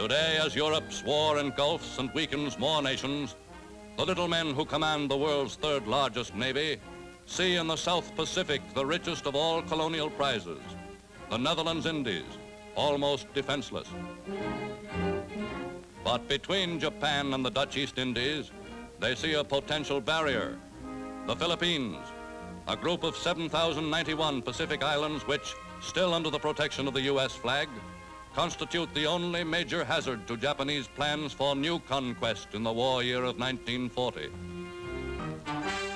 Today, as Europe's war engulfs and weakens more nations, the little men who command the world's third largest navy see in the South Pacific the richest of all colonial prizes, the Netherlands Indies, almost defenseless. But between Japan and the Dutch East Indies, they see a potential barrier, the Philippines, a group of 7,091 Pacific islands which, still under the protection of the U.S. flag, constitute the only major hazard to Japanese plans for new conquest in the war year of 1940.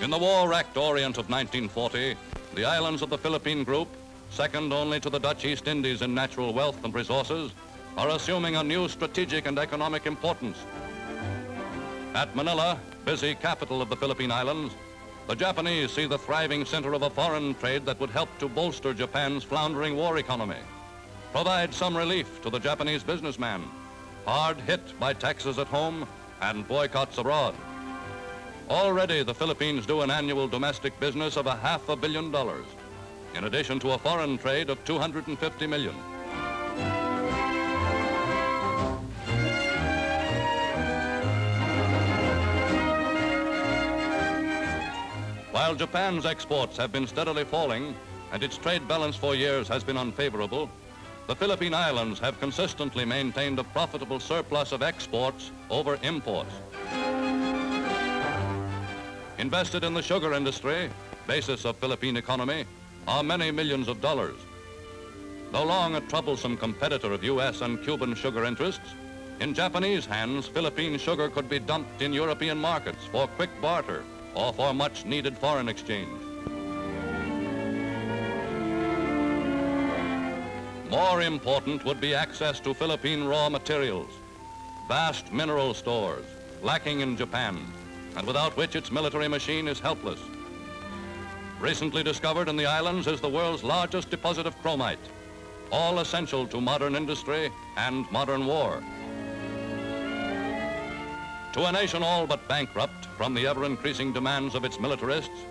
In the war-racked Orient of 1940, the islands of the Philippine group, second only to the Dutch East Indies in natural wealth and resources, are assuming a new strategic and economic importance. At Manila, busy capital of the Philippine Islands, the Japanese see the thriving center of a foreign trade that would help to bolster Japan's floundering war economy, provide some relief to the Japanese businessman, hard hit by taxes at home and boycotts abroad. Already the Philippines do an annual domestic business of $500 million, in addition to a foreign trade of $250 million. While Japan's exports have been steadily falling and its trade balance for years has been unfavorable, the Philippine Islands have consistently maintained a profitable surplus of exports over imports. Invested in the sugar industry, basis of Philippine economy, are many millions of dollars. Though long a troublesome competitor of U.S. and Cuban sugar interests, in Japanese hands, Philippine sugar could be dumped in European markets for quick barter or for much-needed foreign exchange. More important would be access to Philippine raw materials, vast mineral stores, lacking in Japan, and without which its military machine is helpless. Recently discovered in the islands is the world's largest deposit of chromite, all essential to modern industry and modern war. To a nation all but bankrupt from the ever-increasing demands of its militarists,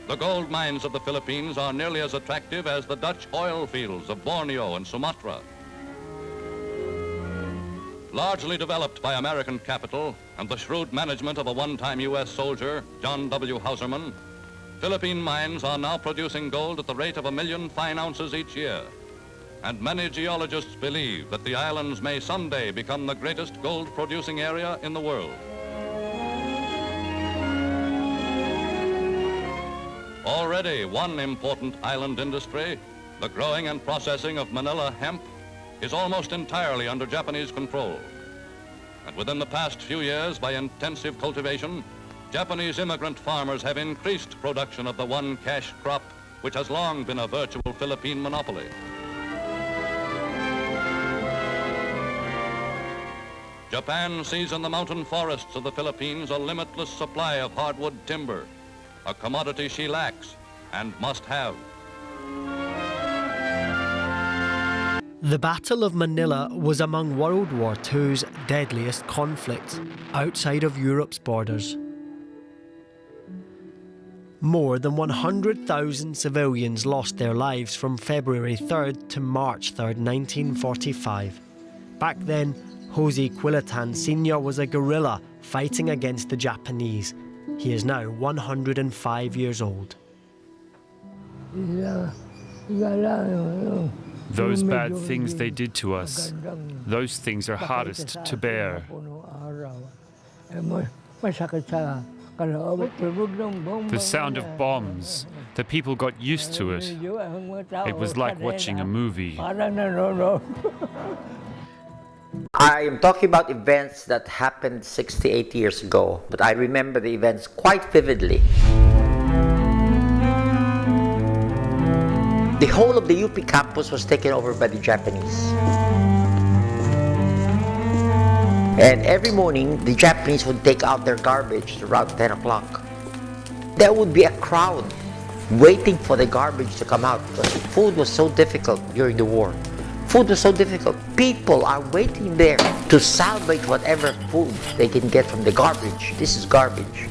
the gold mines of the Philippines are nearly as attractive as the Dutch oil fields of Borneo and Sumatra. Largely developed by American capital and the shrewd management of a one-time U.S. soldier, John W. Hauserman, Philippine mines are now producing gold at the rate of 1 million fine ounces each year. And many geologists believe that the islands may someday become the greatest gold-producing area in the world. Already one important island industry, the growing and processing of Manila hemp, is almost entirely under Japanese control. And within the past few years, by intensive cultivation, Japanese immigrant farmers have increased production of the one cash crop, which has long been a virtual Philippine monopoly. Japan sees in the mountain forests of the Philippines a limitless supply of hardwood timber, a commodity she lacks and must have. The Battle of Manila was among World War II's deadliest conflicts outside of Europe's borders. More than 100,000 civilians lost their lives from February 3rd to March 3rd, 1945. Back then, Jose Quilitan Sr. was a guerrilla fighting against the Japanese. He is now 105 years old. Those bad things they did to us, those things are hardest to bear. The sound of bombs, the people got used to it. It was like watching a movie. I am talking about events that happened 68 years ago, but I remember the events quite vividly. The whole of the UP campus was taken over by the Japanese. And every morning, the Japanese would take out their garbage around 10 o'clock. There would be a crowd waiting for the garbage to come out because food was so difficult during the war. Food was so difficult. People are waiting there to salvage whatever food they can get from the garbage. This is garbage.